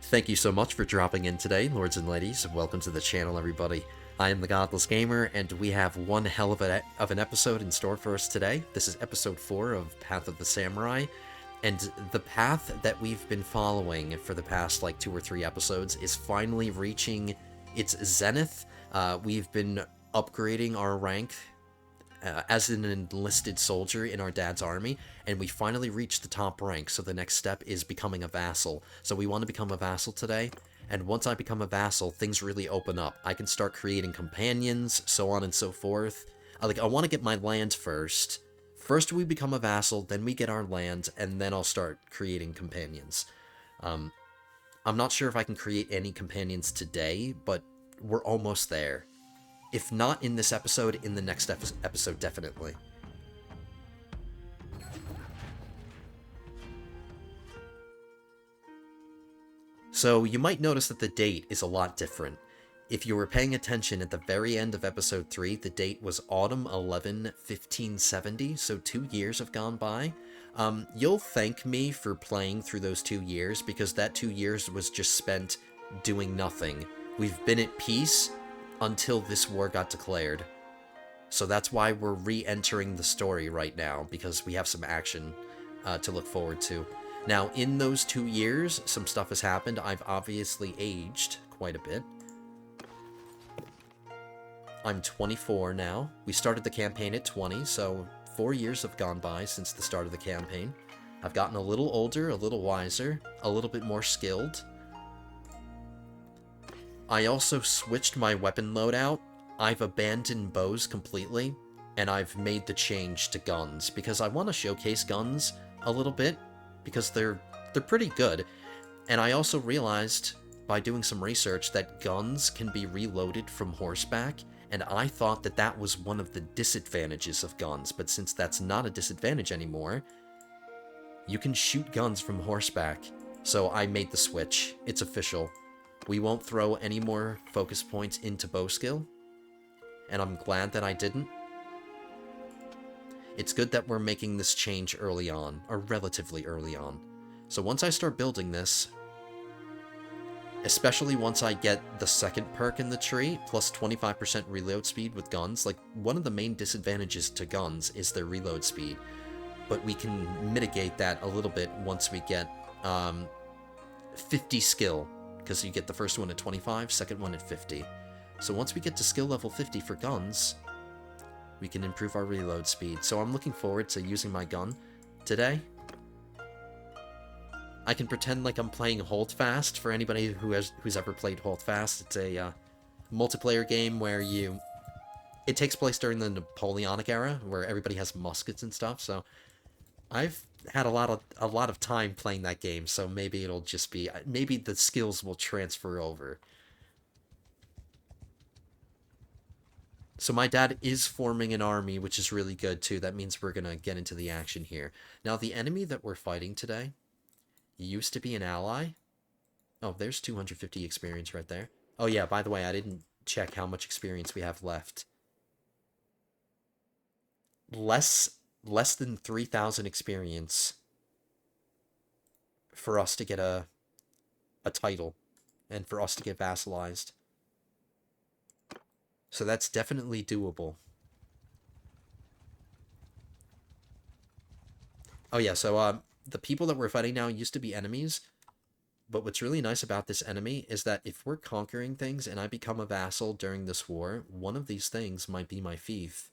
Thank you so much for dropping in today, lords and ladies. Welcome to the channel, everybody. I am the Godless Gamer, and we have one hell of an episode in store for us today. This is episode 4 of Path of the Samurai, and the path that we've been following for the past, 2 or 3 episodes is finally reaching its zenith. We've been upgrading our rank as an enlisted soldier in our dad's army, and we finally reached the top rank, so the next step is becoming a vassal. So we want to become a vassal today, and once I become a vassal, things really open up. I can start creating companions, so on and so forth. I want to get my land first. First we become a vassal, then we get our land, and then I'll start creating companions. I'm not sure if I can create any companions today, but we're almost there. If not in this episode, in the next episode, definitely. So you might notice that the date is a lot different. If you were paying attention at the very end of episode 3, the date was autumn 11, 1570, so 2 years have gone by. You'll thank me for playing through those 2 years, because that 2 years was just spent doing nothing. We've been at peace until this war got declared. So that's why we're re-entering the story right now, because we have some action to look forward to. Now, in those 2 years, some stuff has happened. I've obviously aged quite a bit. I'm 24 now. We started the campaign at 20, so 4 years have gone by since the start of the campaign. I've gotten a little older, a little wiser, a little bit more skilled. I also switched my weapon loadout. I've abandoned bows completely, and I've made the change to guns, because I want to showcase guns a little bit, because they're pretty good. And I also realized, by doing some research, that guns can be reloaded from horseback, and I thought that that was one of the disadvantages of guns, but since that's not a disadvantage anymore, you can shoot guns from horseback. So I made the switch. It's official. We won't throw any more focus points into bow skill, and I'm glad that I didn't. It's good that we're making this change early on, or relatively early on. So once I start building this, especially once I get the second perk in the tree, plus 25% reload speed with guns, one of the main disadvantages to guns is their reload speed, but we can mitigate that a little bit once we get 50 skill. Because you get the first one at 25, second one at 50. So once we get to skill level 50 for guns, we can improve our reload speed. So I'm looking forward to using my gun today. I can pretend like I'm playing Holdfast for anybody who's ever played Holdfast. It's a multiplayer game where it takes place during the Napoleonic era, where everybody has muskets and stuff. So I've had a lot of time playing that game, so maybe it'll just be, maybe the skills will transfer over. So my dad is forming an army, which is really good too. That means we're gonna get into the action here. Now, the enemy that we're fighting today used to be an ally. Oh, there's 250 experience right there. Oh yeah, by the way, I didn't check how much experience we have left. Less than 3,000 experience for us to get a title, and for us to get vassalized. So that's definitely doable. Oh yeah, so the people that we're fighting now used to be enemies, but what's really nice about this enemy is that if we're conquering things and I become a vassal during this war, one of these things might be my fief.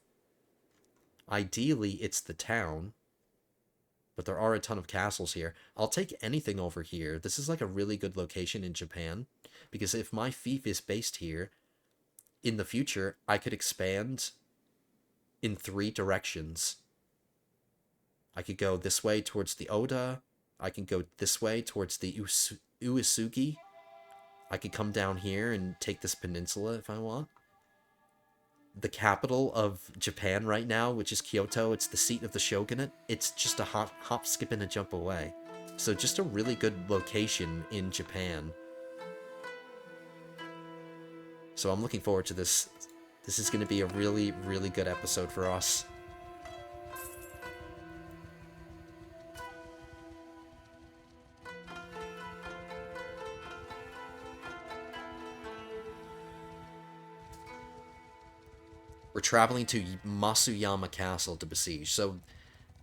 Ideally, it's the town, but there are a ton of castles here. I'll take anything over here. This is a really good location in Japan, because if my fief is based here, in the future, I could expand in 3 directions. I could go this way towards the Oda. I can go this way towards the Uesugi. I could come down here and take this peninsula if I want. The capital of Japan right now, which is Kyoto, it's the seat of the shogunate. It's just a hop, skip, and a jump away. So just a really good location in Japan. So I'm looking forward to this. This is going to be a really, really good episode for us. We're traveling to Masuyama Castle to besiege, so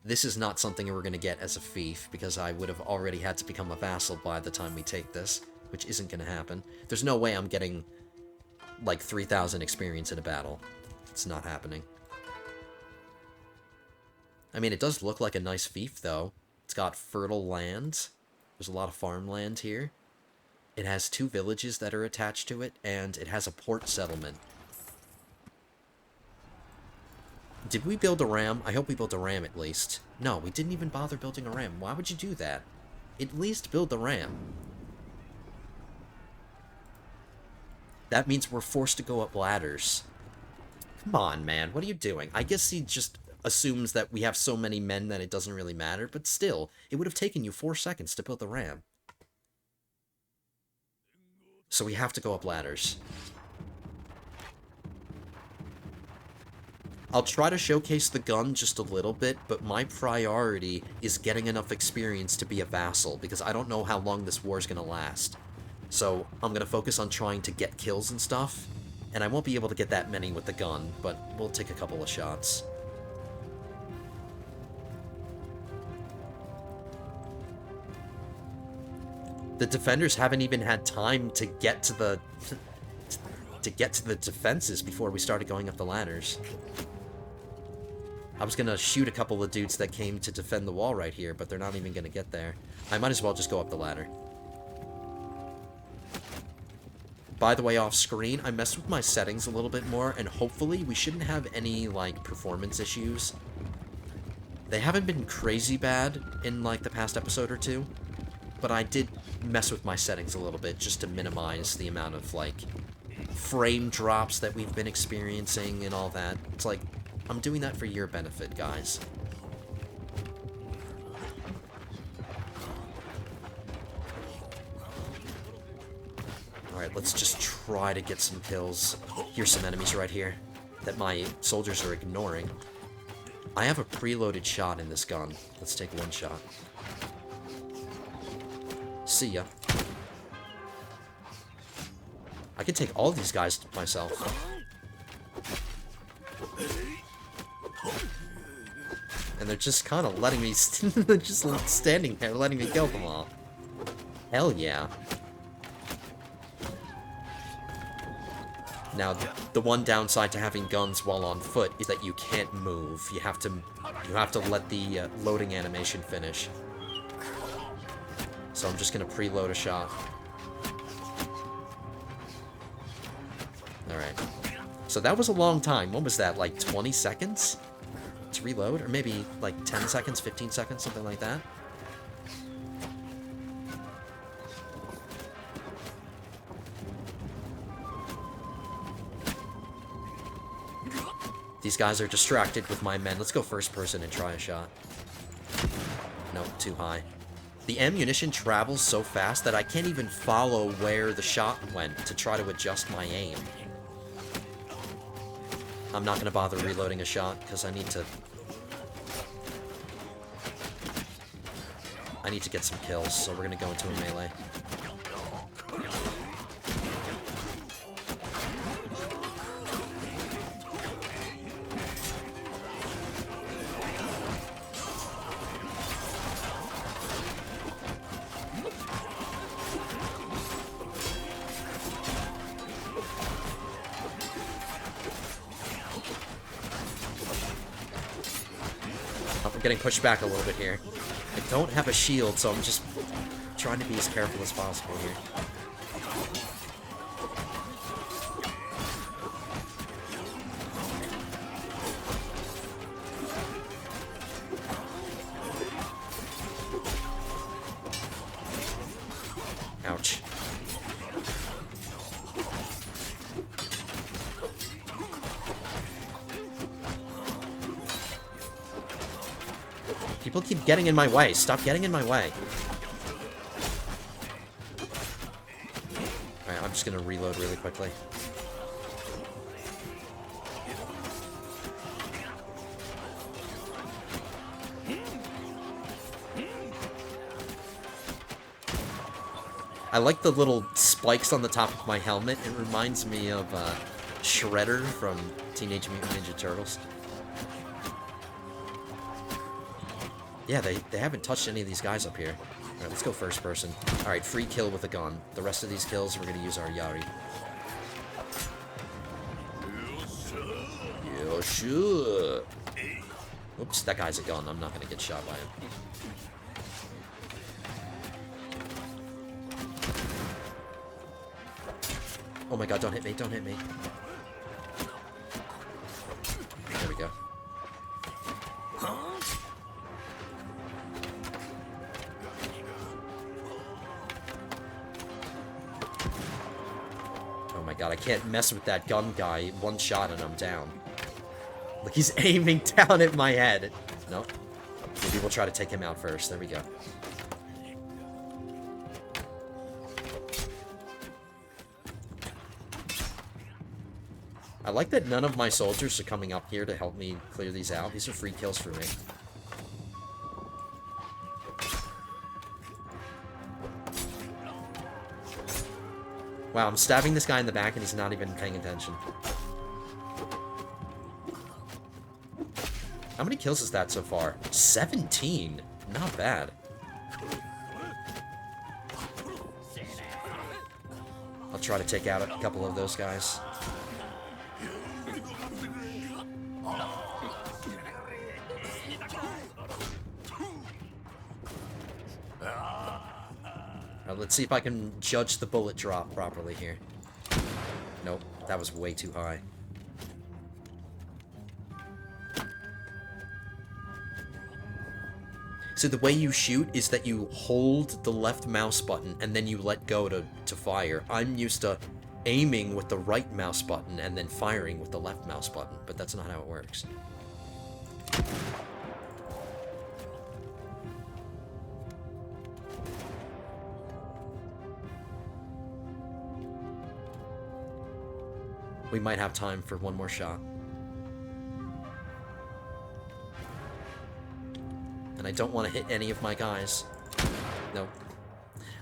this is not something we're going to get as a fief, because I would have already had to become a vassal by the time we take this, which isn't going to happen. There's no way I'm getting, like, 3,000 experience in a battle. It's not happening. I mean, it does look like a nice fief, though. It's got fertile land. There's a lot of farmland here. It has 2 villages that are attached to it, and it has a port settlement. Did we build a ram? I hope we built a ram at least. No, we didn't even bother building a ram. Why would you do that? At least build the ram. That means we're forced to go up ladders. Come on, man. What are you doing? I guess he just assumes that we have so many men that it doesn't really matter, but still, it would have taken you 4 seconds to build the ram. So we have to go up ladders. I'll try to showcase the gun just a little bit, but my priority is getting enough experience to be a vassal, because I don't know how long this war is going to last. So I'm going to focus on trying to get kills and stuff, and I won't be able to get that many with the gun, but we'll take a couple of shots. The defenders haven't even had time to get to the defenses before we started going up the ladders. I was gonna shoot a couple of dudes that came to defend the wall right here, but they're not even gonna get there. I might as well just go up the ladder. By the way, off screen, I messed with my settings a little bit more, and hopefully we shouldn't have any, like, performance issues. They haven't been crazy bad in, like, the past episode or two, but I did mess with my settings a little bit just to minimize the amount of, like, frame drops that we've been experiencing and all that. It's like, I'm doing that for your benefit, guys. Alright, let's just try to get some kills. Here's some enemies right here that my soldiers are ignoring. I have a preloaded shot in this gun. Let's take 1 shot. See ya. I can take all these guys myself. And they're just kind of letting me... they're just standing there, letting me kill them all. Hell yeah. Now, the one downside to having guns while on foot is that you can't move. You have to let the loading animation finish. So I'm just gonna preload a shot. Alright. So that was a long time. What was that, like 20 seconds? To reload? Or maybe like 10 seconds, 15 seconds, something like that? These guys are distracted with my men. Let's go first person and try a shot. Nope, too high. The ammunition travels so fast that I can't even follow where the shot went to try to adjust my aim. I'm not going to bother reloading a shot because I need to get some kills, so we're going to go into a melee. Getting pushed back a little bit here. I don't have a shield, so I'm just trying to be as careful as possible here. Ouch. People keep getting in my way. Stop getting in my way. Alright, I'm just gonna reload really quickly. I like the little spikes on the top of my helmet. It reminds me of Shredder from Teenage Mutant Ninja Turtles. Yeah, they haven't touched any of these guys up here. Alright, let's go first person. Alright, free kill with a gun. The rest of these kills, we're gonna use our Yari. Yoshu! Oops, that guy's a gun. I'm not gonna get shot by him. Oh my god, don't hit me, don't hit me. There we go. Oh my god, I can't mess with that gun guy. One shot and I'm down. Look, he's aiming down at my head. Nope. Maybe we'll try to take him out first. There we go. I like that none of my soldiers are coming up here to help me clear these out. These are free kills for me. Wow, I'm stabbing this guy in the back and he's not even paying attention. How many kills is that so far? 17? Not bad. I'll try to take out a couple of those guys. Let's see if I can judge the bullet drop properly here. Nope, that was way too high. So the way you shoot is that you hold the left mouse button and then you let go to fire. I'm used to aiming with the right mouse button and then firing with the left mouse button, but that's not how it works. We might have time for one more shot. And I don't want to hit any of my guys. Nope.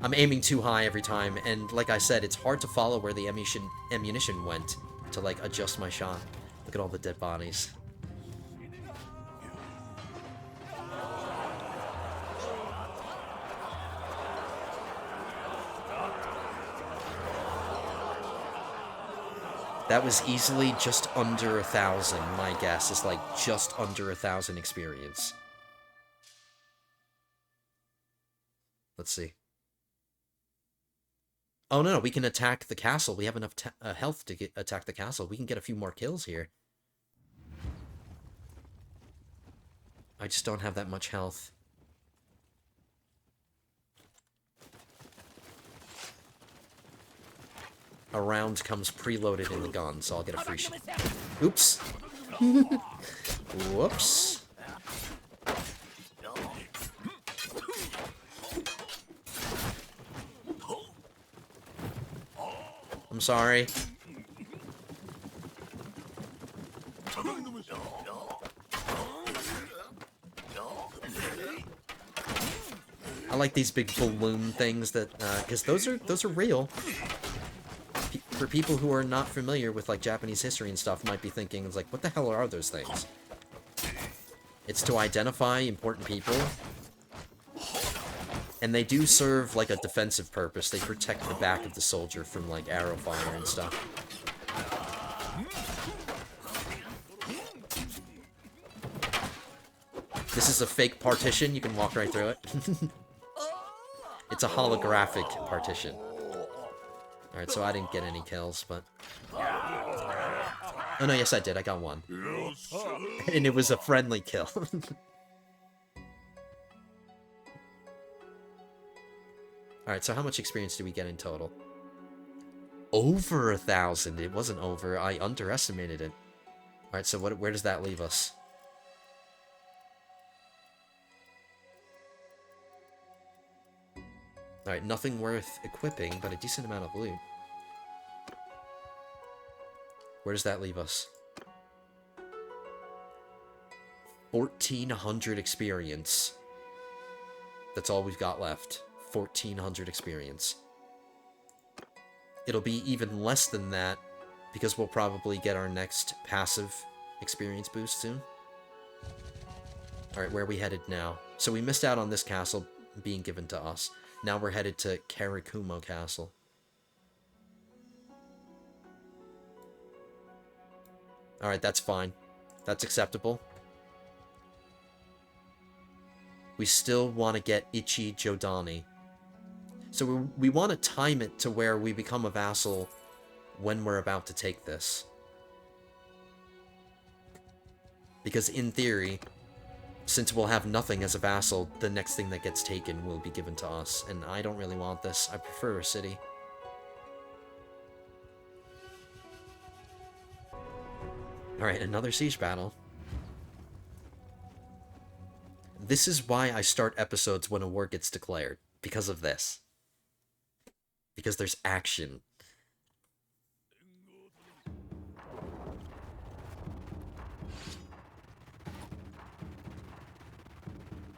I'm aiming too high every time, and like I said, it's hard to follow where the ammunition went to, like, adjust my shot. Look at all the dead bodies. That was easily just under 1,000, my guess is like just under 1,000 experience. Let's see. Oh no, we can attack the castle. We have enough health to attack the castle. We can get a few more kills here. I just don't have that much health. A round comes preloaded in the gun, so I'll get a free shot. Oops. Whoops. I'm sorry. I like these big balloon things that, because those are real. For people who are not familiar with, like, Japanese history and stuff, might be thinking, it's like, what the hell are those things? It's to identify important people. And they do serve, like, a defensive purpose. They protect the back of the soldier from, like, arrow fire and stuff. This is a fake partition. You can walk right through it. It's a holographic partition. Alright, so I didn't get any kills, but... Oh no, yes I did. I got one. And it was a friendly kill. Alright, so how much experience do we get in total? Over 1,000. It wasn't over. I underestimated it. Alright, so where does that leave us? Alright, nothing worth equipping, but a decent amount of loot. Where does that leave us? 1,400 experience. That's all we've got left. 1,400 experience. It'll be even less than that because we'll probably get our next passive experience boost soon. Alright, where are we headed now? So we missed out on this castle being given to us. Now we're headed to Karikumo Castle. Alright, that's fine. That's acceptable. We still want to get Ichi Jodani. So we want to time it to where we become a vassal when we're about to take this. Because in theory, since we'll have nothing as a vassal, the next thing that gets taken will be given to us. And I don't really want this. I prefer a city. Alright, another siege battle. This is why I start episodes when a war gets declared. Because of this. Because there's action.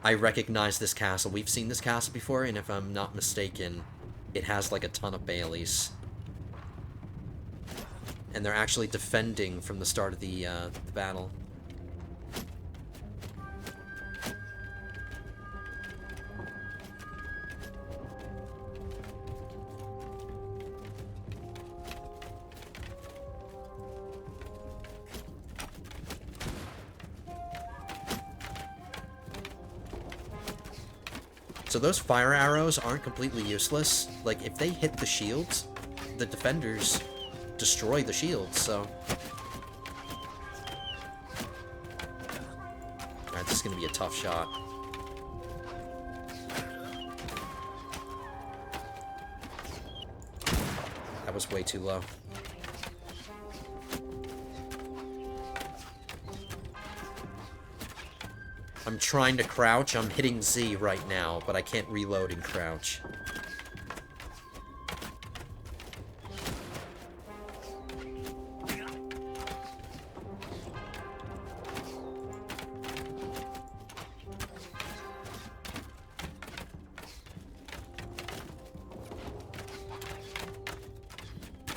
I recognize this castle. We've seen this castle before, and if I'm not mistaken, it has like a ton of bailies. And they're actually defending from the start of the battle. So those fire arrows aren't completely useless. Like, if they hit the shields, the defenders destroy the shields, so... Alright, this is gonna be a tough shot. That was way too low. I'm trying to crouch. I'm hitting Z right now, but I can't reload and crouch.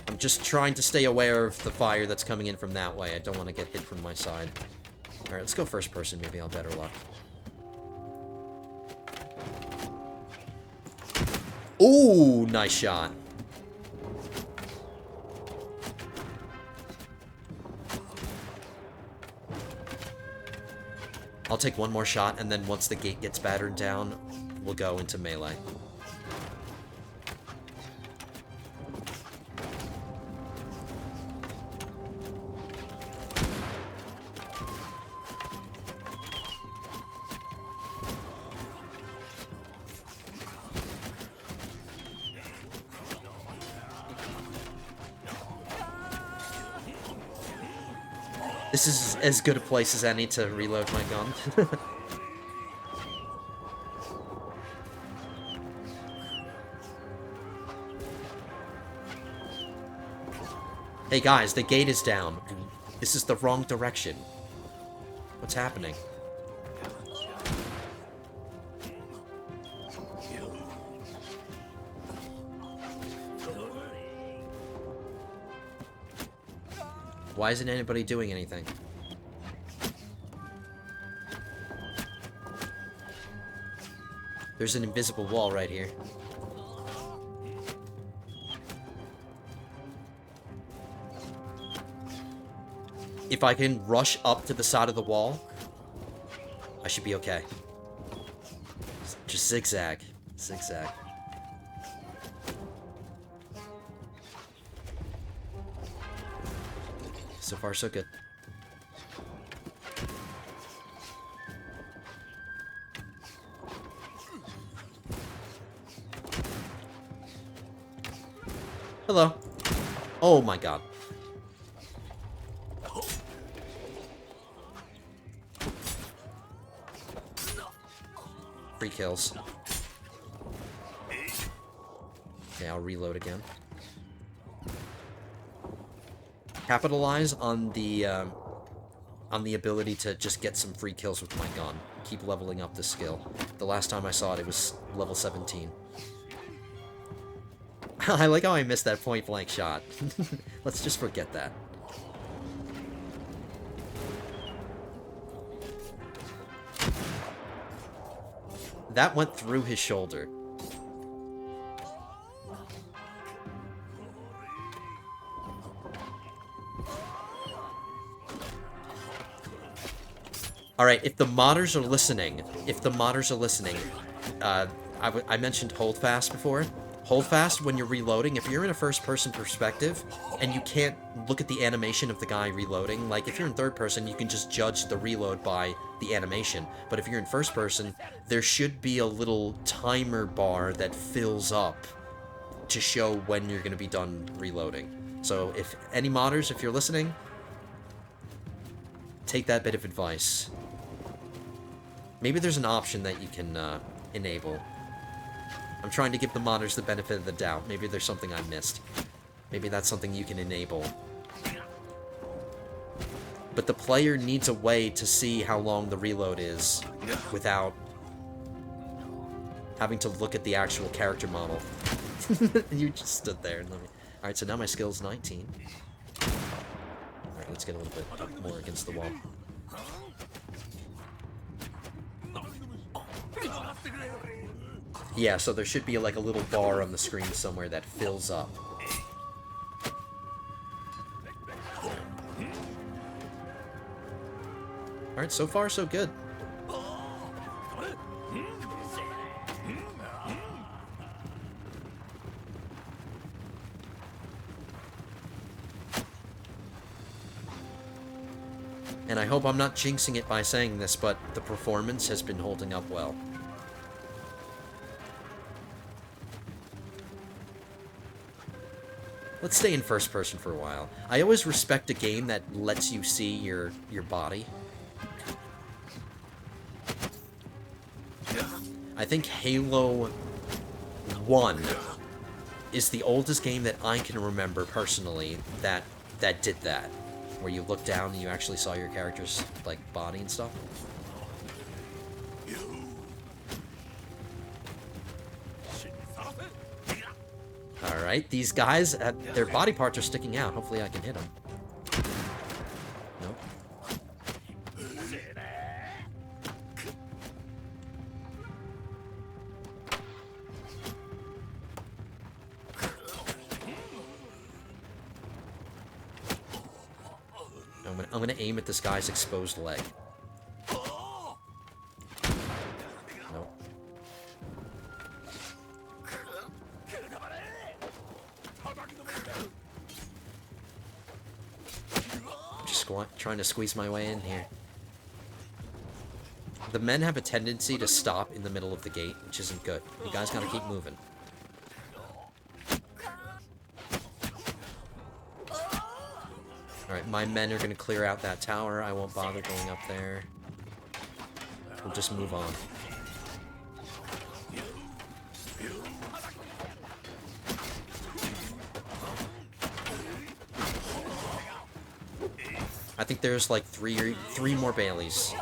I'm just trying to stay aware of the fire that's coming in from that way. I don't want to get hit from my side. Alright, let's go first person. Maybe I'll have better luck. Ooh, nice shot. I'll take one more shot, and then once the gate gets battered down, we'll go into melee. This is as good a place as any to reload my gun. Hey guys, the gate is down. This is the wrong direction. What's happening? Why isn't anybody doing anything? There's an invisible wall right here. If I can rush up to the side of the wall, I should be okay. Just zigzag. Zigzag. So far, so good. Hello. Oh my god. Free kills. Okay, I'll reload again. Capitalize on the ability to just get some free kills with my gun. Keep leveling up this skill. The last time I saw it, it was level 17. I like how I missed that point-blank shot. Let's just forget that. That went through his shoulder. Alright, if the modders are listening, I mentioned hold fast before. Hold fast when you're reloading. If you're in a first-person perspective, and you can't look at the animation of the guy reloading, like, if you're in third person, you can just judge the reload by the animation. But if you're in first person, there should be a little timer bar that fills up to show when you're going to be done reloading. So, if any modders, if you're listening, take that bit of advice. Maybe there's an option that you can enable. I'm trying to give the modders the benefit of the doubt. Maybe there's something I missed. Maybe that's something you can enable. But the player needs a way to see how long the reload is without having to look at the actual character model. You just stood there and let me... Alright, so now my skill's 19. Alright, let's get a little bit more against the wall. Yeah, so there should be like a little bar on the screen somewhere that fills up. Alright, so far so good. And I hope I'm not jinxing it by saying this, but the performance has been holding up well. Let's stay in first person for a while. I always respect a game that lets you see your body. I think Halo 1 is the oldest game that I can remember personally that did that. Where you look down and you actually saw your character's, like, body and stuff. Alright, these guys, their body parts are sticking out. Hopefully I can hit them. Nope. I'm gonna aim at this guy's exposed leg. Nope. Just trying to squeeze my way in here. The men have a tendency to stop in the middle of the gate, which isn't good. You guys gotta keep moving. Alright, my men are going to clear out that tower. I won't bother going up there. We'll just move on. I think there's like three more Baileys.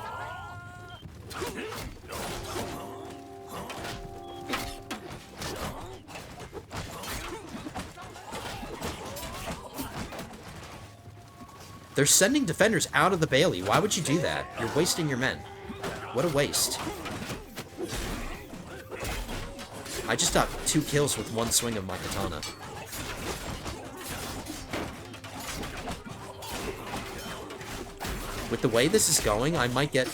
They're sending defenders out of the Bailey. Why would you do that? You're wasting your men. What a waste. I just got 2 kills with 1 swing of my katana. With the way this is going, I might get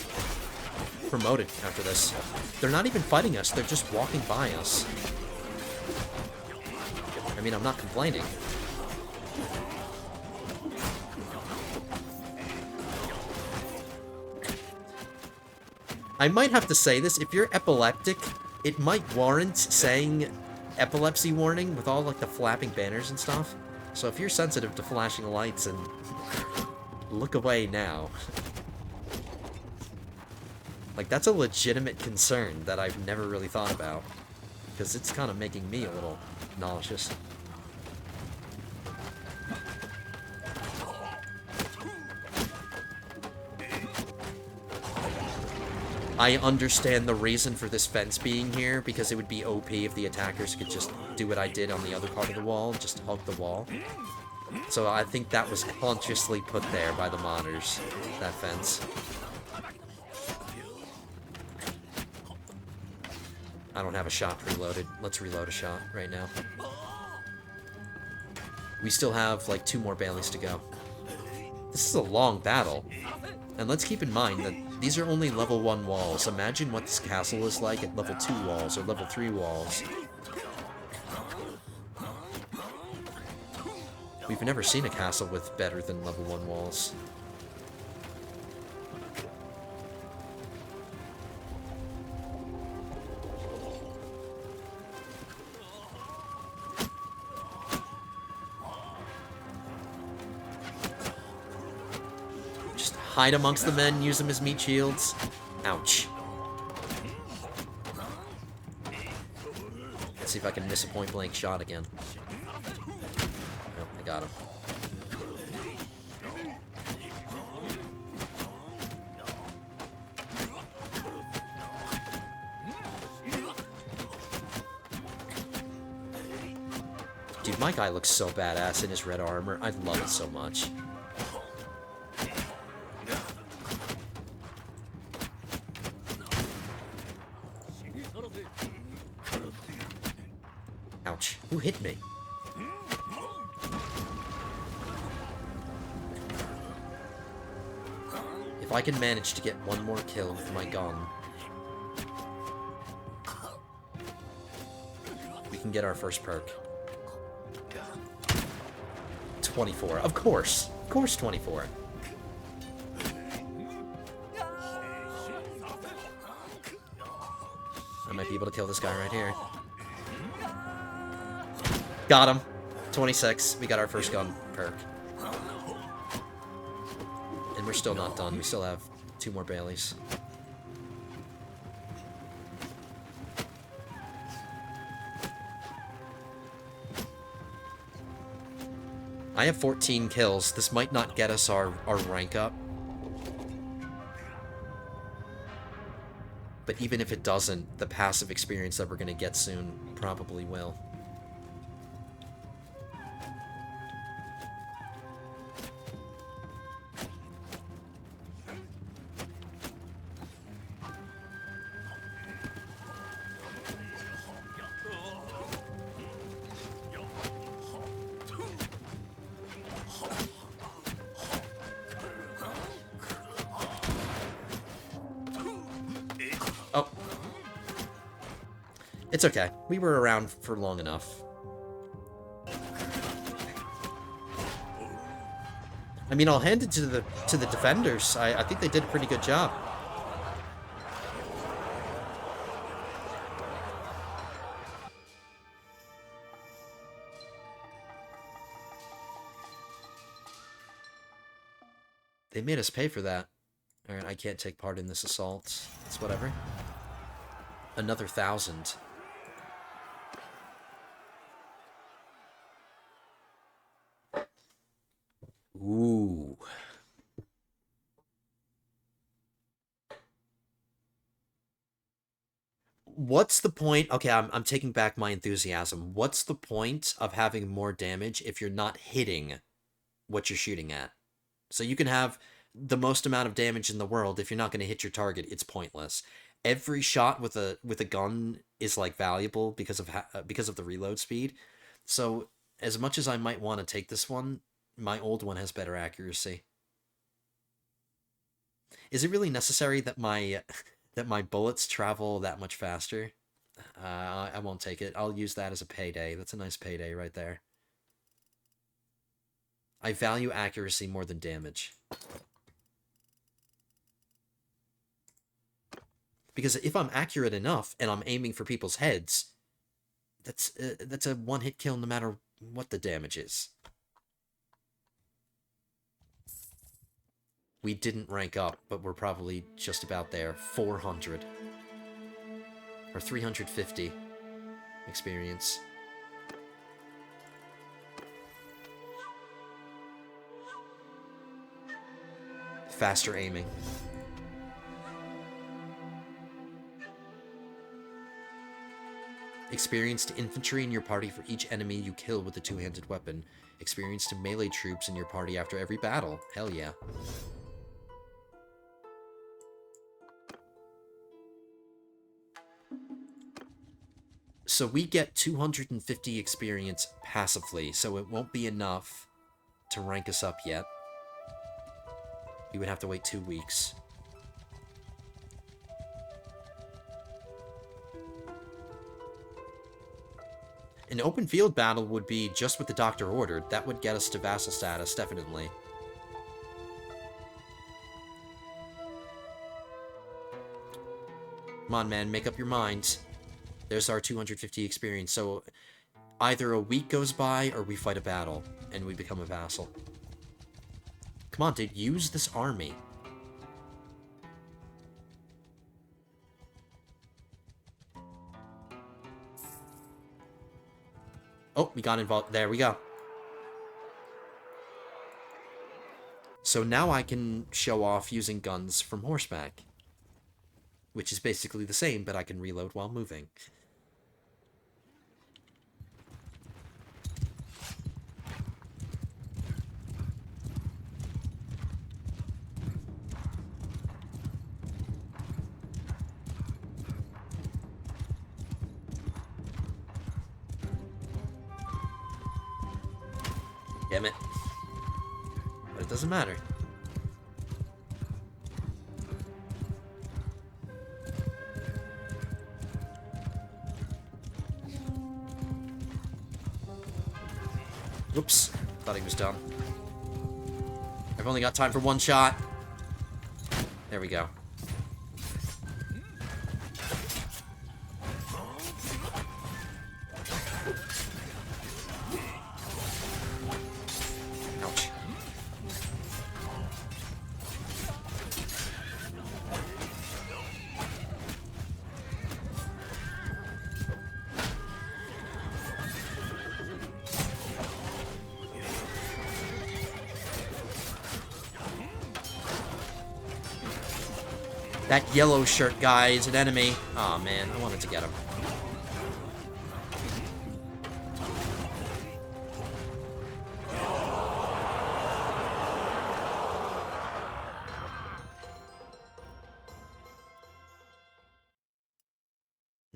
promoted after this. They're not even fighting us. They're just walking by us. I mean, I'm not complaining. I might have to say this, if you're epileptic, it might warrant saying epilepsy warning with all, like, the flapping banners and stuff. So if you're sensitive to flashing lights, and look away now. Like, that's a legitimate concern that I've never really thought about. Because it's kind of making me a little nauseous. I understand the reason for this fence being here, because it would be OP if the attackers could just do what I did on the other part of the wall, just hug the wall. So I think that was consciously put there by the modders, that fence. I don't have a shot preloaded. Let's reload a shot right now. We still have, like, 2 more Baileys to go. This is a long battle. And let's keep in mind that these are only level 1 walls. Imagine what this castle is like at level 2 walls or level 3 walls. We've never seen a castle with better than level 1 walls. Hide amongst the men, use them as meat shields. Ouch. Let's see if I can miss a point-blank shot again. Oh, I got him. Dude, my guy looks so badass in his red armor. I love it so much. Ouch. Who hit me? If I can manage to get one more kill with my gun, we can get our first perk. 24. Of course. Of course 24. I might be able to kill this guy right here. Got him. 26. We got our first gun perk. And we're still not done. We still have 2 more Baileys. I have 14 kills. This might not get us our rank up. But even if it doesn't, the passive experience that we're going to get soon probably will. It's okay. We were around for long enough. I mean, I'll hand it to the defenders. I think they did a pretty good job. They made us pay for that. Alright, I can't take part in this assault. It's whatever. Another 1,000. Ooh. What's the point? Okay, I'm taking back my enthusiasm. What's the point of having more damage if you're not hitting what you're shooting at? So you can have the most amount of damage in the world. If you're not going to hit your target, it's pointless. Every shot with a gun is like valuable because of the reload speed. So as much as I might want to take this one, my old one has better accuracy. Is it really necessary that my bullets travel that much faster? I won't take it. I'll use that as a payday. That's a nice payday right there. I value accuracy more than damage. Because if I'm accurate enough and I'm aiming for people's heads, that's a one-hit kill no matter what the damage is. We didn't rank up, but we're probably just about there. 400. Or 350 experience. Faster aiming. Experienced infantry in your party for each enemy you kill with a two-handed weapon. Experienced melee troops in your party after every battle. Hell yeah. So we get 250 experience passively, so it won't be enough to rank us up yet. We would have to wait 2 weeks. An open field battle would be just what the doctor ordered. That would get us to vassal status, definitely. Come on, man, make up your minds. There's our 250 experience, so either a week goes by or we fight a battle, and we become a vassal. Come on, dude, use this army. Oh, we got involved. There we go. So now I can show off using guns from horseback. Which is basically the same, but I can reload while moving. Damn it. But it doesn't matter. Oops. Thought he was done. I've only got time for one shot. There we go. Ouch. That yellow shirt guy is an enemy. Aw, oh, man, I wanted to get him.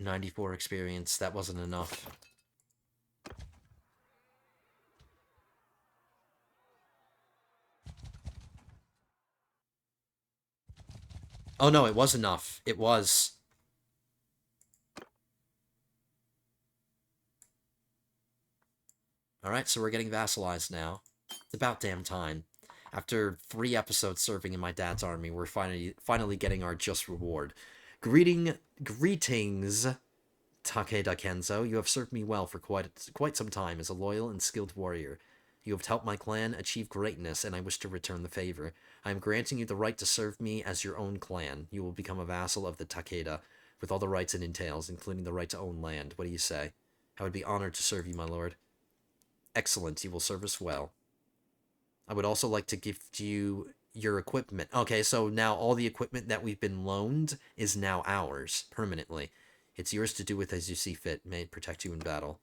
$94 experience. That wasn't enough. Oh no, it was enough. It was. Alright, so we're getting vassalized now. It's about damn time. After 3 episodes serving in my dad's army, we're finally getting our just reward. Greetings, Takeda Kenzo. You have served me well for quite some time as a loyal and skilled warrior. You have helped my clan achieve greatness, and I wish to return the favor. I am granting you the right to serve me as your own clan. You will become a vassal of the Takeda, with all the rights it entails, including the right to own land. What do you say? I would be honored to serve you, my lord. Excellent, you will serve us well. I would also like to gift you your equipment. Okay, so now all the equipment that we've been loaned is now ours, permanently. It's yours to do with as you see fit. May it protect you in battle.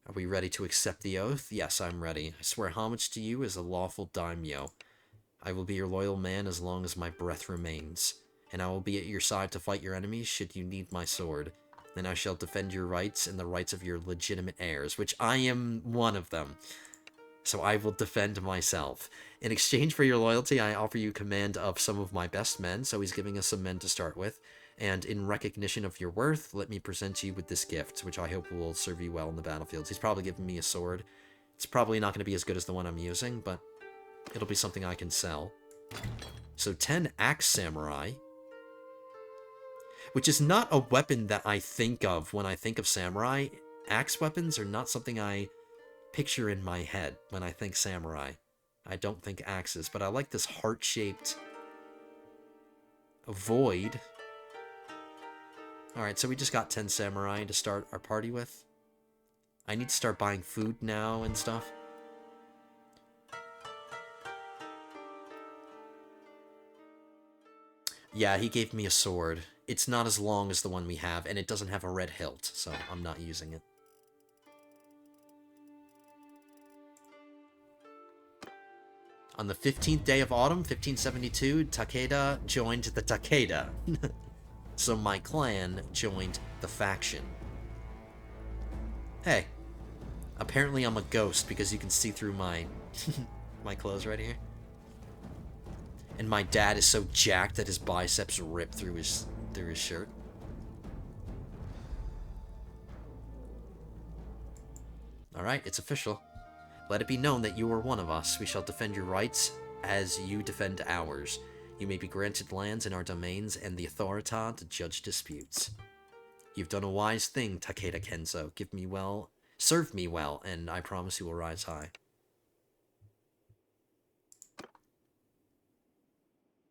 Are we ready to accept the oath? Yes, I'm ready. I swear homage to you as a lawful daimyo. I will be your loyal man as long as my breath remains, and I will be at your side to fight your enemies should you need my sword. Then I shall defend your rights and the rights of your legitimate heirs, which I am one of them. So I will defend myself. In exchange for your loyalty, I offer you command of some of my best men, so he's giving us some men to start with. And in recognition of your worth, let me present you with this gift, which I hope will serve you well in the battlefields. He's probably giving me a sword. It's probably not going to be as good as the one I'm using, but it'll be something I can sell. So 10 axe samurai, which is not a weapon that I think of when I think of samurai. Axe weapons are not something I picture in my head when I think samurai. I don't think axes, but I like this heart-shaped void. Alright, so we just got 10 samurai to start our party with. I need to start buying food now and stuff. Yeah, he gave me a sword. it's not as long as the one we have, and it doesn't have a red hilt, so I'm not using it. On the 15th day of autumn, 1572, Takeda joined the Takeda. So my clan joined the faction. Hey, apparently I'm a ghost because you can see through my my clothes right here. And my dad is so jacked that his biceps rip through his shirt. Alright, it's official. Let it be known that you are one of us. We shall defend your rights as you defend ours. You may be granted lands in our domains and the authority to judge disputes. You've done a wise thing, Takeda Kenzo. Serve me well, and I promise you will rise high.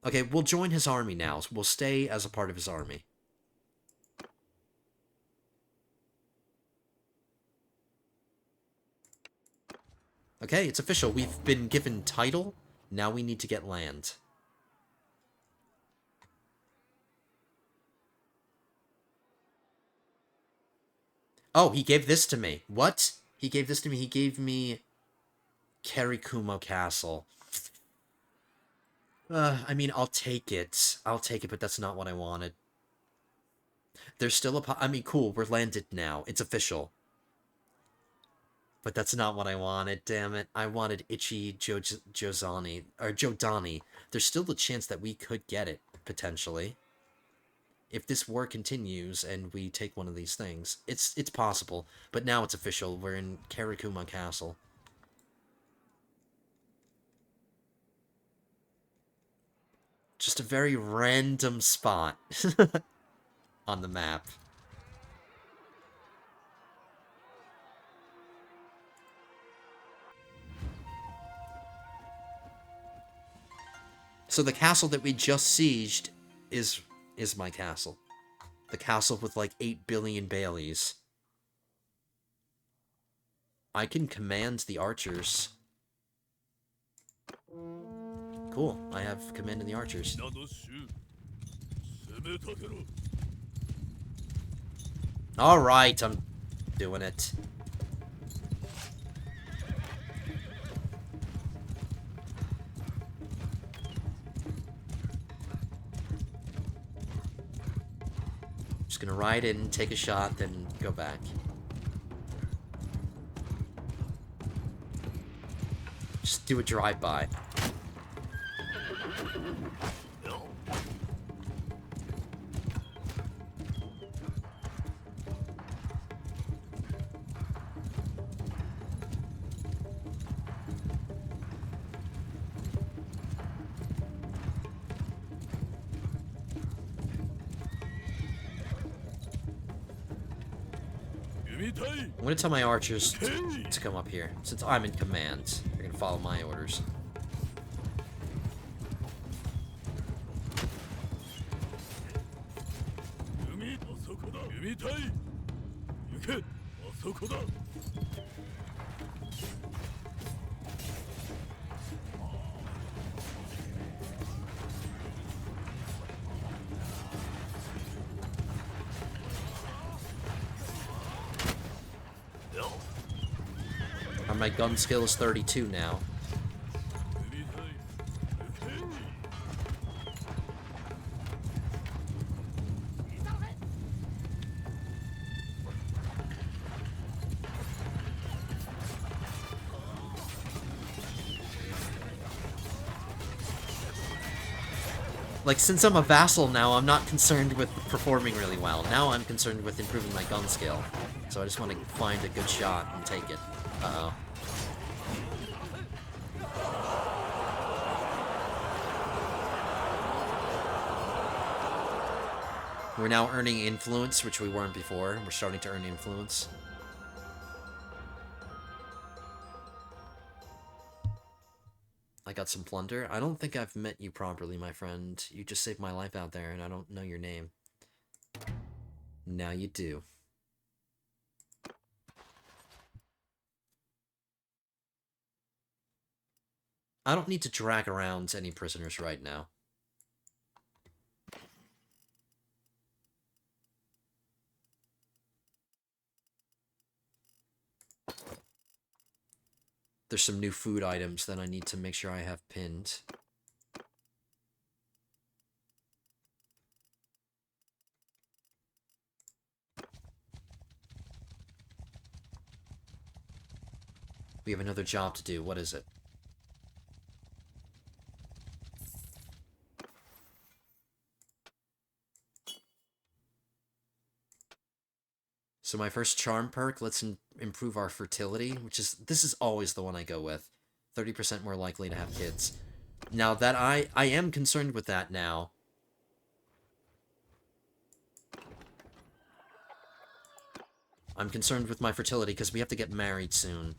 Okay, we'll join his army now. We'll stay as a part of his army. Okay, it's official. We've been given title. Now we need to get land. Oh, he gave this to me. What? He gave this to me. He gave me Kirikumo Castle. I mean, I'll take it. I'll take it, but that's not what I wanted. There's still I mean, cool, we're landed now. It's official. But that's not what I wanted, damn it. I wanted Jodani. There's still the chance that we could get it, potentially. If this war continues and we take one of these things. It's possible, but now it's official. We're in Kirikuma Castle. Just a very random spot on the map. So the castle that we just sieged is my castle. The castle with like 8 billion Baileys. I can command the archers. Cool, I have command in the archers. Alright, I'm doing it. Just gonna ride in, take a shot, then go back. Just do a drive-by. I'm gonna tell my archers to come up here. Since I'm in command, they're gonna follow my orders. My gun skill is 32 now. Like, since I'm a vassal now, I'm not concerned with performing really well. Now I'm concerned with improving my gun skill. So I just want to find a good shot and take it. Uh-oh. We're now earning influence, which we weren't before. We're starting to earn influence. I got some plunder. I don't think I've met you properly, my friend. You just saved my life out there, and I don't know your name. Now you do. I don't need to drag around any prisoners right now. There's some new food items that I need to make sure I have pinned. We have another job to do. What is it? So my first charm perk, let's improve our fertility, which is, this is always the one I go with. 30% more likely to have kids. Now that I am concerned with that now. I'm concerned with my fertility because we have to get married soon.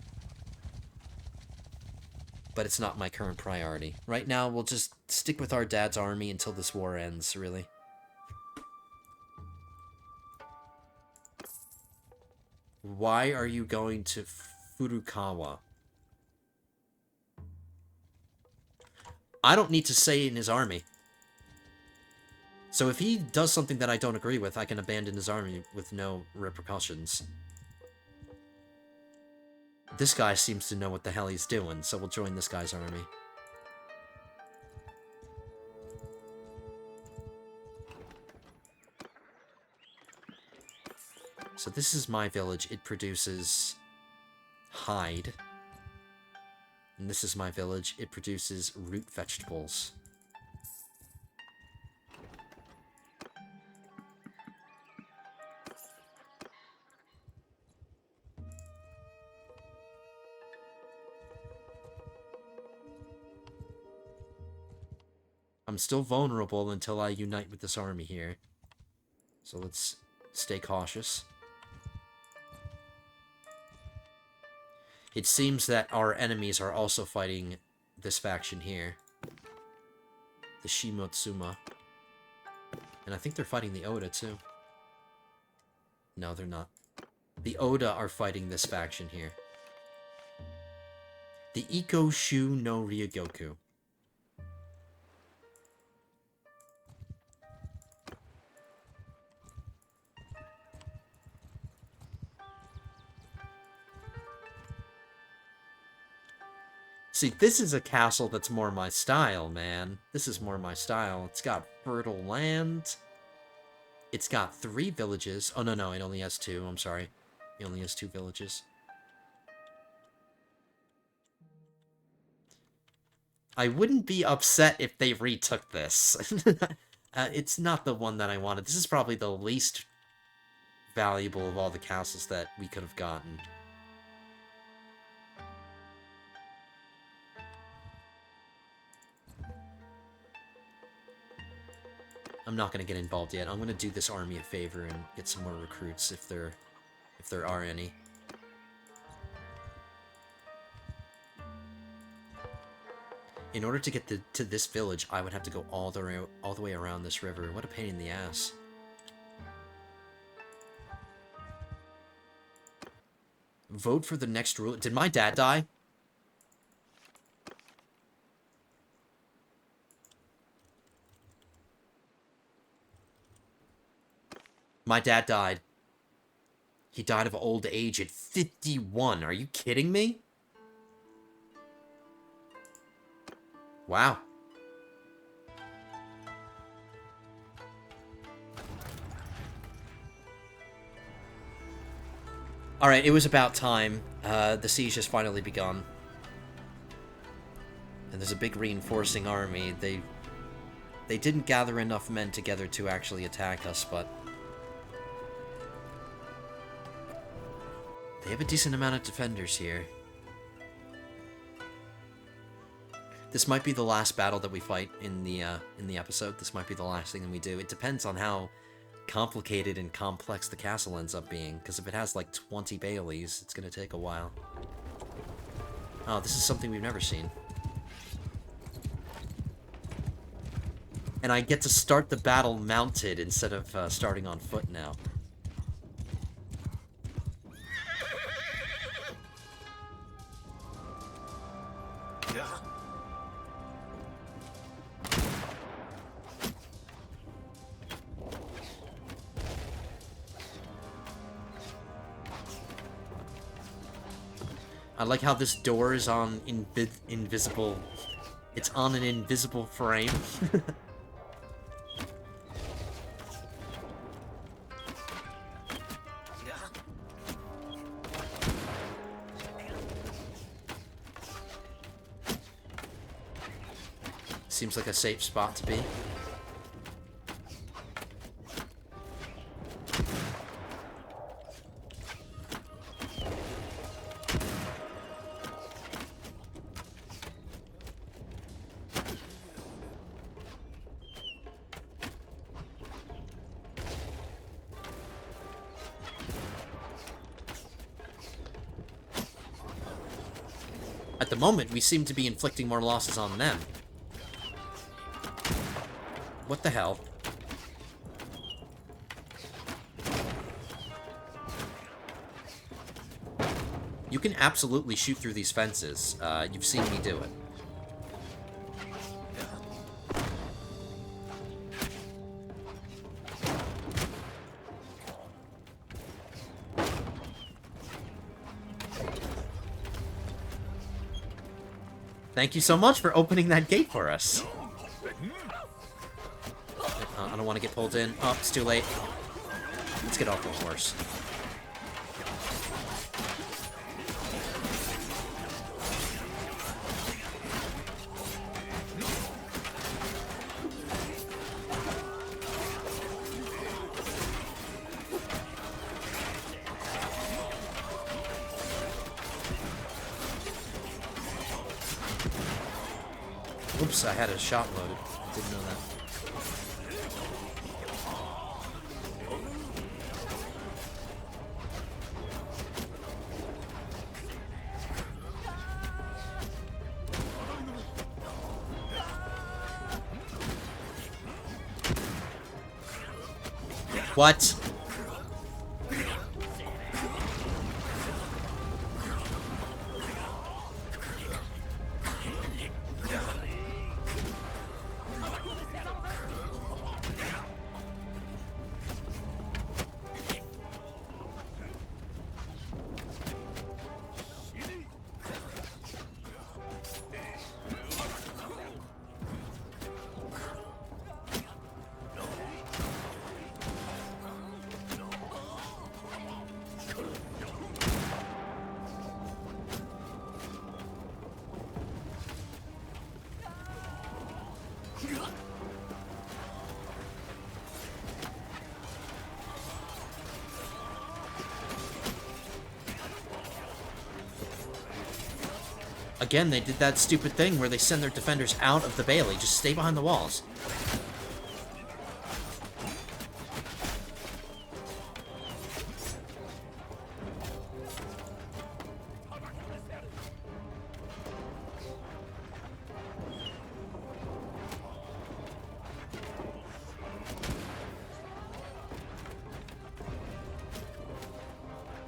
But it's not my current priority. Right now, we'll just stick with our dad's army until this war ends, really. Why are you going to Furukawa? I don't need to say in his army. So if he does something that I don't agree with, I can abandon his army with no repercussions. This guy seems to know what the hell he's doing, so we'll join this guy's army. So this is my village. It produces hide. And this is my village. It produces root vegetables. I'm still vulnerable until I unite with this army here. So let's stay cautious. It seems that our enemies are also fighting this faction here. The Shimotsuma. And I think they're fighting the Oda, too. No, they're not. The Oda are fighting this faction here. The Iko Shu no Ryogoku. See, this is a castle that's more my style, man. This is more my style. It's got fertile land. It's got 3 villages. Oh, no, it only has 2. I'm sorry. It only has 2 villages. I wouldn't be upset if they retook this. It's not the one that I wanted. This is probably the least valuable of all the castles that we could have gotten. I'm not going to get involved yet. I'm going to do this army a favor and get some more recruits if there are any. In order to get to this village, I would have to go all the way around this river. What a pain in the ass. Vote for the next ruler. Did my dad die? My dad died. He died of old age at 51. Are you kidding me? Wow. Alright, it was about time. The siege has finally begun. And there's a big reinforcing army. They didn't gather enough men together to actually attack us, but they have a decent amount of defenders here. This might be the last battle that we fight in the episode. This might be the last thing that we do. It depends on how complicated and complex the castle ends up being, because if it has like 20 Baileys, it's going to take a while. Oh, this is something we've never seen. And I get to start the battle mounted instead of starting on foot now. I like how this door is on invisible... It's on an invisible frame. Seems like a safe spot to be. At the moment, we seem to be inflicting more losses on them. What the hell? You can absolutely shoot through these fences. You've seen me do it. Thank you so much for opening that gate for us. I don't want to get pulled in. Oh, it's too late. Let's get off the horse. Oops, I had a shot loaded. Didn't know that. What? Again, they did that stupid thing where they send their defenders out of the bailey. Just stay behind the walls.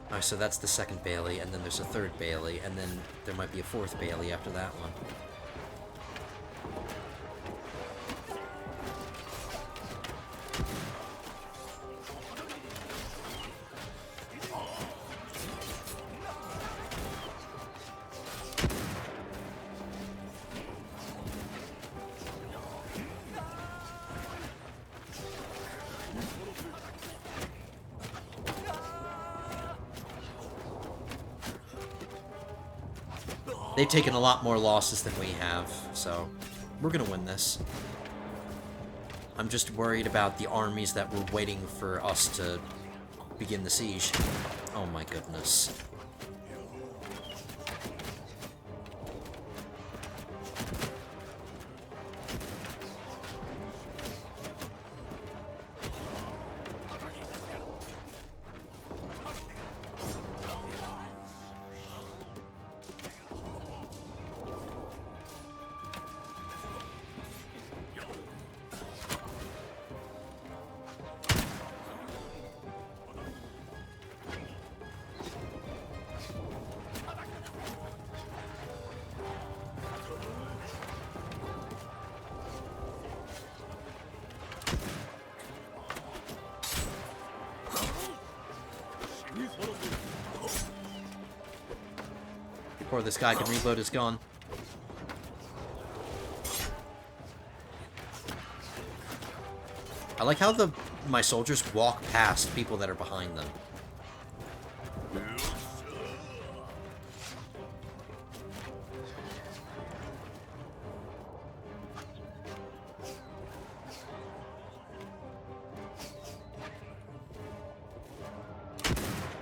Alright, so that's the second bailey, and then there's a third bailey, and then there might be a fourth bailey after that one. They've taken a lot more losses than we have, so we're gonna win this. I'm just worried about the armies that were waiting for us to begin the siege. Oh my goodness. before this guy can reload his gun. I like how my soldiers walk past people that are behind them.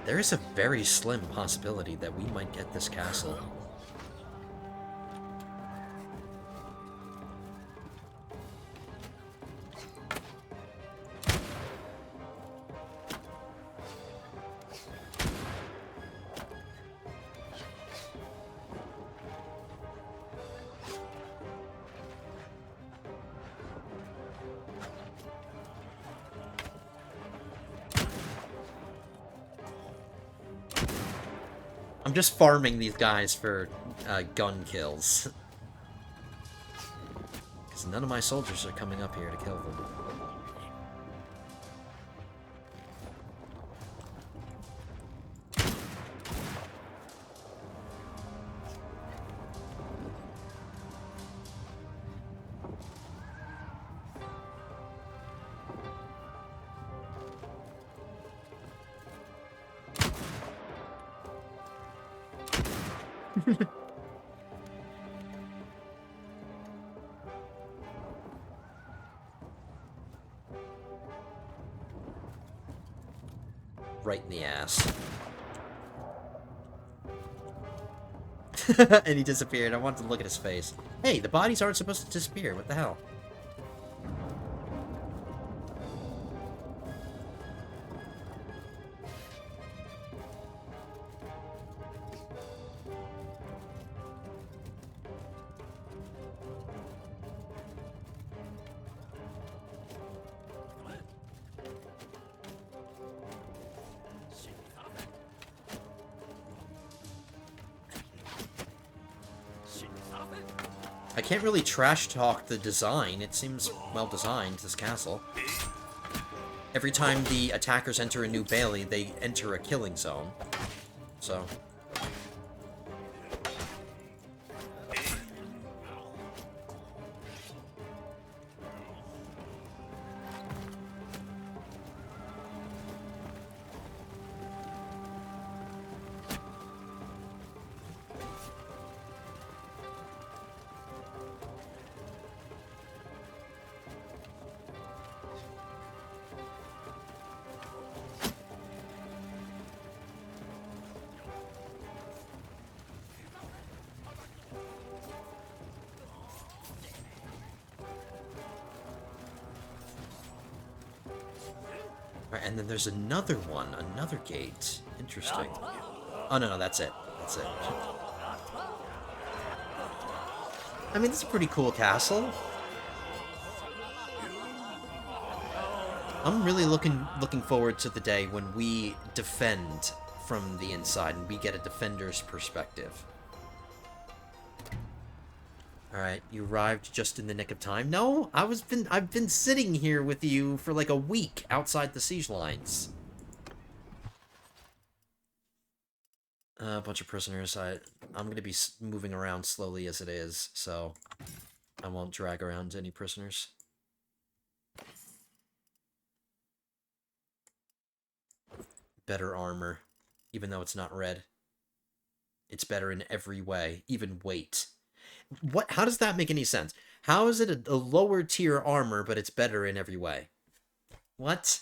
There is a very slim possibility that we might get this castle. I'm just farming these guys for gun kills. Because none of my soldiers are coming up here to kill them. Right in the ass. And he disappeared. I wanted to look at his face. Hey, the bodies aren't supposed to disappear. What the hell? I can't really trash talk the design. It seems well designed, this castle. Every time the attackers enter a new bailey, they enter a killing zone. So... And then there's another one, another gate. Interesting. Oh, no, that's it. That's it. I mean, it's a pretty cool castle. I'm really looking forward to the day when we defend from the inside and we get a defender's perspective. Alright, you arrived just in the nick of time. No, I've been sitting here with you for like a week outside the siege lines. A bunch of prisoners. I'm going to be moving around slowly as it is, so I won't drag around any prisoners. Better armor, even though it's not red. It's better in every way, even weight. What? How does that make any sense? How is it a lower tier armor, but it's better in every way? What?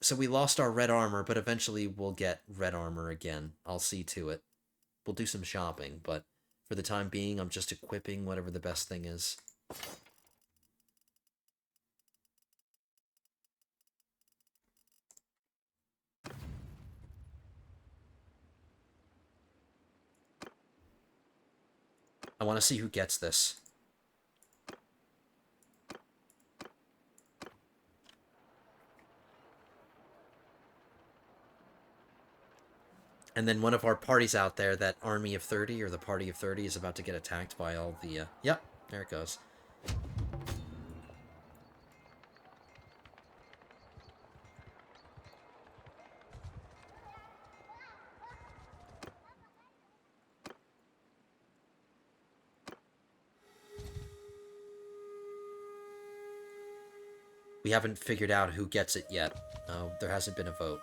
So we lost our red armor, but eventually we'll get red armor again. I'll see to it. We'll do some shopping, but for the time being, I'm just equipping whatever the best thing is. I want to see who gets this. And then one of our parties out there, that army of 30, or the party of 30, is about to get attacked by all the, Yep, there it goes. We haven't figured out who gets it yet. There hasn't been a vote.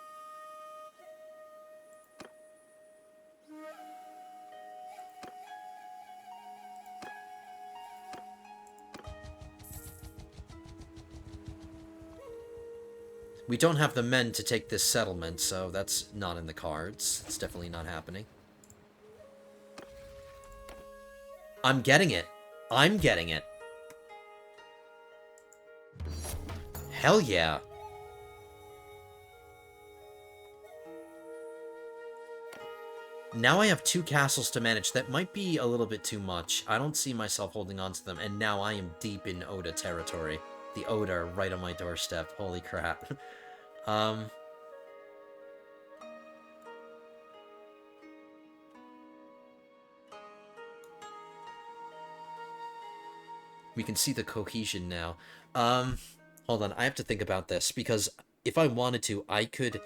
We don't have the men to take this settlement, so that's not in the cards. It's definitely not happening. I'm getting it. I'm getting it. Hell yeah. Now I have 2 castles to manage. That might be a little bit too much. I don't see myself holding on to them, and now I am deep in Oda territory. The Oda are right on my doorstep. Holy crap. We can see the cohesion now. Hold on, I have to think about this, because if I wanted to, I could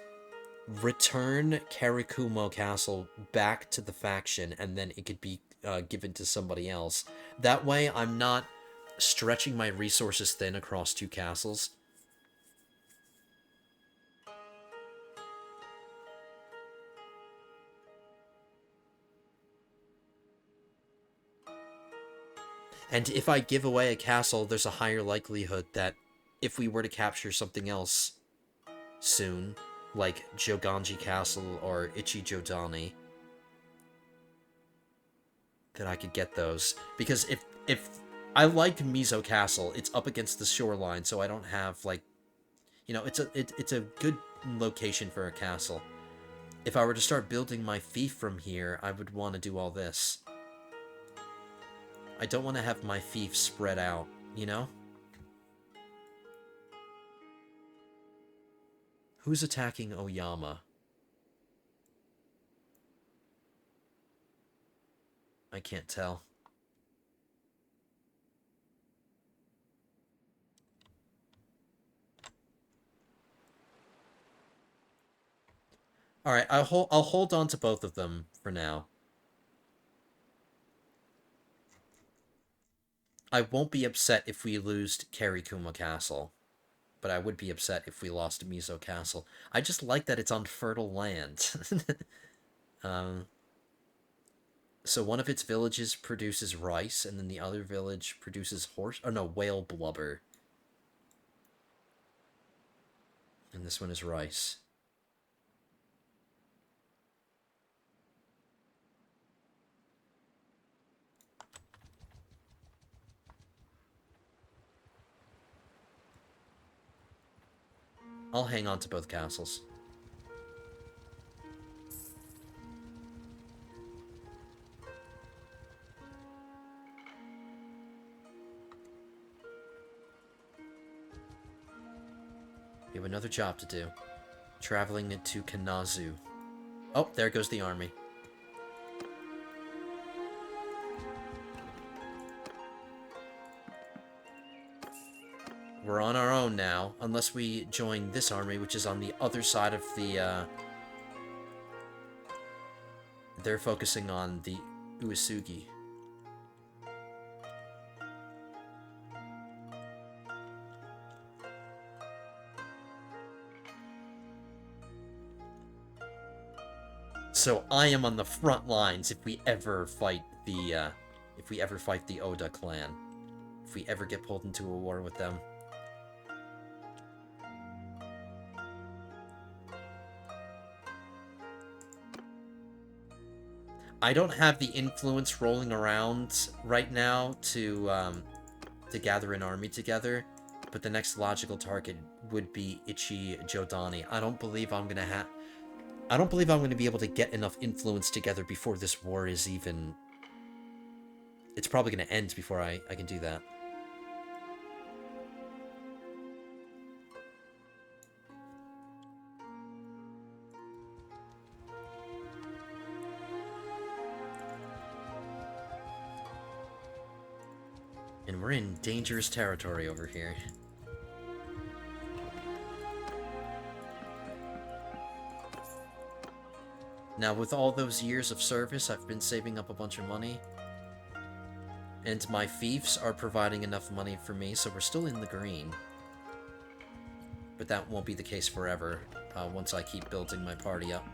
return Karikumo Castle back to the faction, and then it could be given to somebody else. That way, I'm not stretching my resources thin across 2 castles. And if I give away a castle, there's a higher likelihood that if we were to capture something else soon, like Joganji Castle or Ichijodani, that I could get those. Because if I like Mizo Castle, it's up against the shoreline, so I don't have, like, you know, it's a good location for a castle. If I were to start building my fief from here, I would want to do all this. I don't want to have my fief spread out, you know? Who's attacking Oyama? I can't tell. Alright, I'll hold on to both of them for now. I won't be upset if we lose Karikuma Castle, but I would be upset if we lost Mizo Castle. I just like that it's on fertile land. So one of its villages produces rice, and then the other village produces whale blubber. And this one is rice. I'll hang on to both castles. We have another job to do. Traveling to Kanazu. Oh, there goes the army. We're on our own now, unless we join this army, which is on the other side of the, They're focusing on the Uesugi. So I am on the front lines if we ever fight the, Oda clan. If we ever get pulled into a war with them. I don't have the influence rolling around right now to gather an army together, but the next logical target would be Ichijodani. I don't believe I'm gonna be able to get enough influence together before this war is even... It's probably gonna end before I can do that. And we're in dangerous territory over here. Now, with all those years of service, I've been saving up a bunch of money. And my fiefs are providing enough money for me, so we're still in the green. But that won't be the case forever, once I keep building my party up.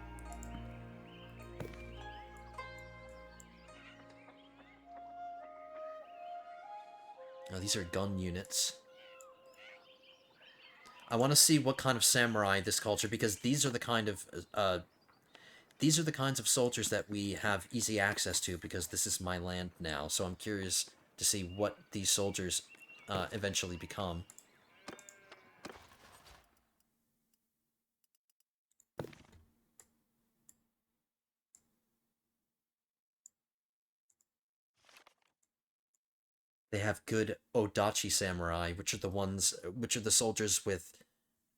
Oh, these are gun units. I want to see what kind of samurai this culture, because these are the kind of soldiers that we have easy access to, because this is my land now. So I'm curious to see what these soldiers eventually become. They have good Odachi samurai, which are the soldiers with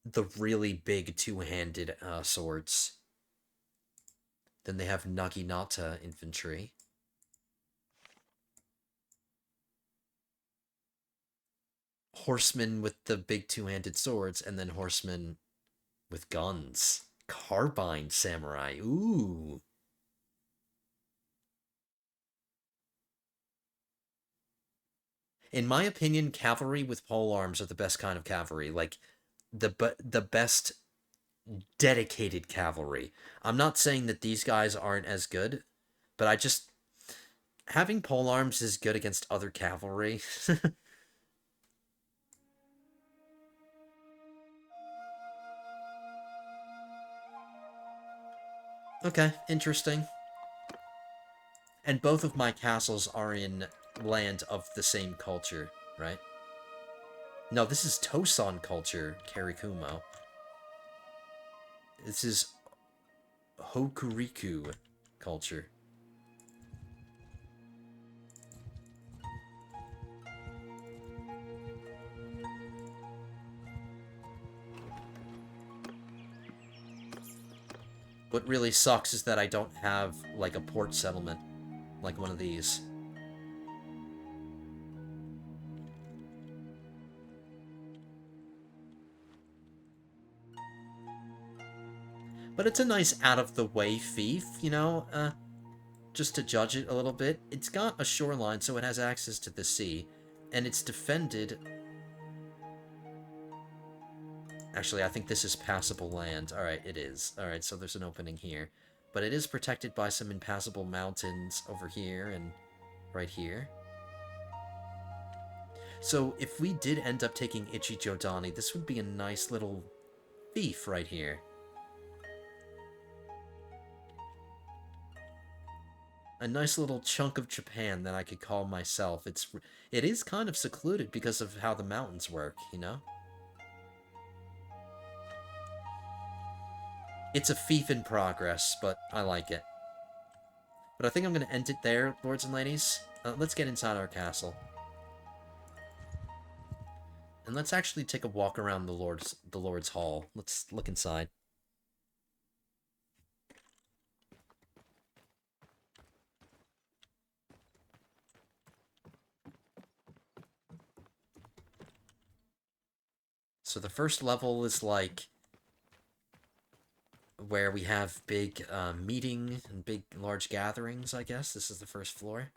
the really big two-handed swords. Then they have Naginata infantry. Horsemen with the big two-handed swords, and then horsemen with guns. Carbine samurai. Ooh. In my opinion, cavalry with pole arms are the best kind of cavalry. Like, the best dedicated cavalry. I'm not saying that these guys aren't as good, but I just... having pole arms is good against other cavalry. Okay, interesting. And both of my castles are in land of the same culture, right? No, this is Tosan culture, Karikumo. This is Hokuriku culture. What really sucks is that I don't have, like, a port settlement, like one of these. But it's a nice out-of-the-way fief, you know? Just to judge it a little bit. It's got a shoreline, so it has access to the sea. And it's defended... Actually, I think this is passable land. Alright, it is. Alright, so there's an opening here. But it is protected by some impassable mountains over here and right here. So if we did end up taking Ichijodani, this would be a nice little fief right here. A nice little chunk of Japan that I could call myself. It is kind of secluded because of how the mountains work, you know? It's a fief in progress, but I like it. But I think I'm going to end it there, lords and ladies. Let's get inside our castle. And let's actually take a walk around the Lord's Hall. Let's look inside. So the first level is like where we have big meeting and large gatherings, I guess. This is the first floor.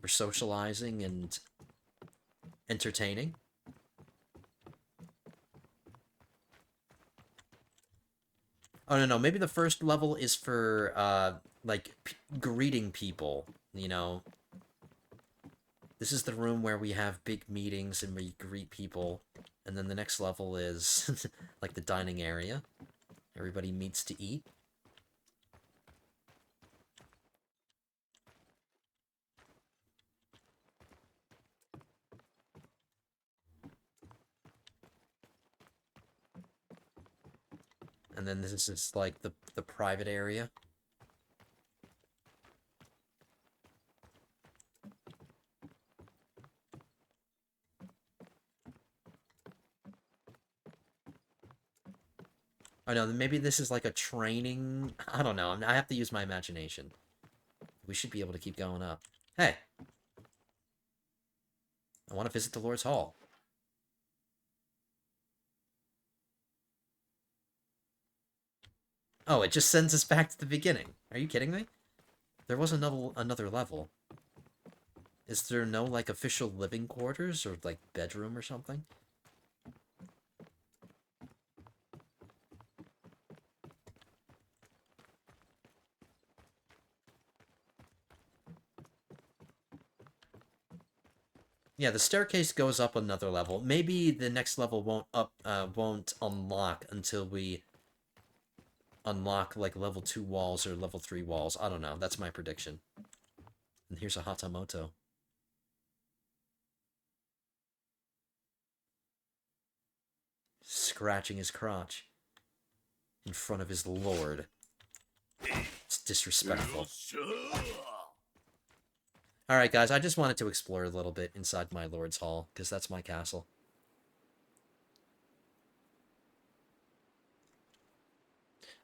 For socializing and entertaining. Oh, no, maybe the first level is for, like, greeting people, you know? This is the room where we have big meetings and we greet people. And then the next level is, like, the dining area. Everybody meets to eat. And then this is like the private area. Oh no, maybe this is like a training... I don't know, I have to use my imagination. We should be able to keep going up. Hey! I want to visit the Lord's Hall. Oh, it just sends us back to the beginning. Are you kidding me? There was another level. Is there no, like, official living quarters or, like, bedroom or something? Yeah, the staircase goes up another level. Maybe the next level won't unlock until we unlock like level 2 walls or level 3 walls. I don't know. That's my prediction. And here's a Hatamoto. Scratching his crotch in front of his lord. It's disrespectful. Alright guys, I just wanted to explore a little bit inside my lord's hall, because that's my castle.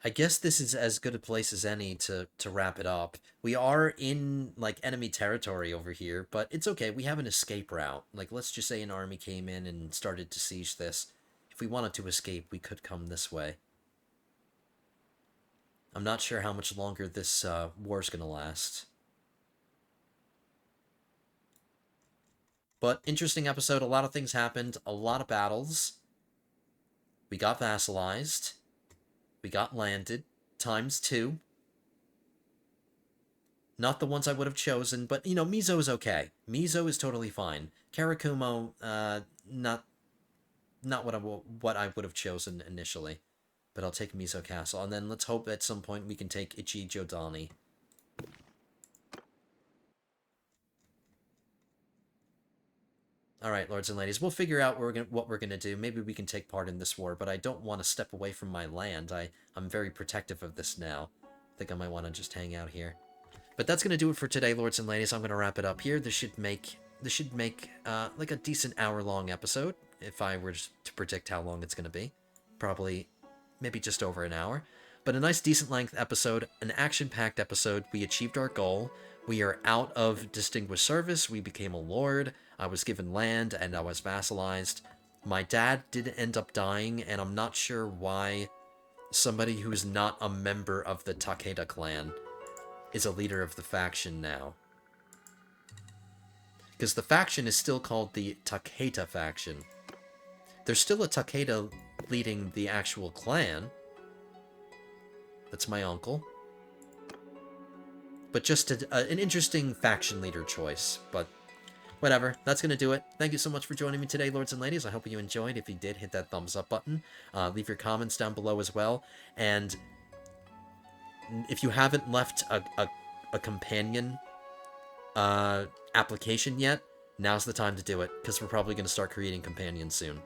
I guess this is as good a place as any to wrap it up. We are in, like, enemy territory over here, but it's okay. We have an escape route. Like, let's just say an army came in and started to siege this. If we wanted to escape, we could come this way. I'm not sure how much longer this war's gonna last. But interesting episode. A lot of things happened. A lot of battles. We got vassalized. We got landed. ×2. Not the ones I would have chosen, but, you know, Mizo is okay. Mizo is totally fine. Karakumo, not what I would have chosen initially. But I'll take Mizo Castle. And then let's hope at some point we can take Ichi Jodani. Alright, lords and ladies, we'll figure out what we're gonna do. Maybe we can take part in this war, but I don't want to step away from my land. I'm very protective of this now. I think I might want to just hang out here. But that's gonna do it for today, lords and ladies. I'm gonna wrap it up here. This should make like a decent hour-long episode, if I were to predict how long it's gonna be. Probably, maybe just over an hour. But a nice, decent length episode, an action-packed episode. We achieved our goal. We are out of distinguished service. We became a lord. I was given land, and I was vassalized. My dad did end up dying, and I'm not sure why somebody who's not a member of the Takeda clan is a leader of the faction now. Because the faction is still called the Takeda faction. There's still a Takeda leading the actual clan. That's my uncle. But just an interesting faction leader choice. But whatever, that's going to do it. Thank you so much for joining me today, lords and ladies. I hope you enjoyed. If you did, hit that thumbs up button. Leave your comments down below as well. And if you haven't left a companion application yet, now's the time to do it, because we're probably going to start creating companions soon.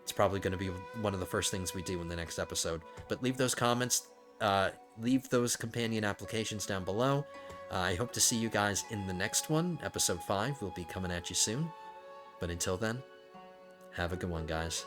It's probably going to be one of the first things we do in the next episode. But leave those comments, leave those companion applications down below. I hope to see you guys in the next one. Episode 5 will be coming at you soon. But until then, have a good one, guys.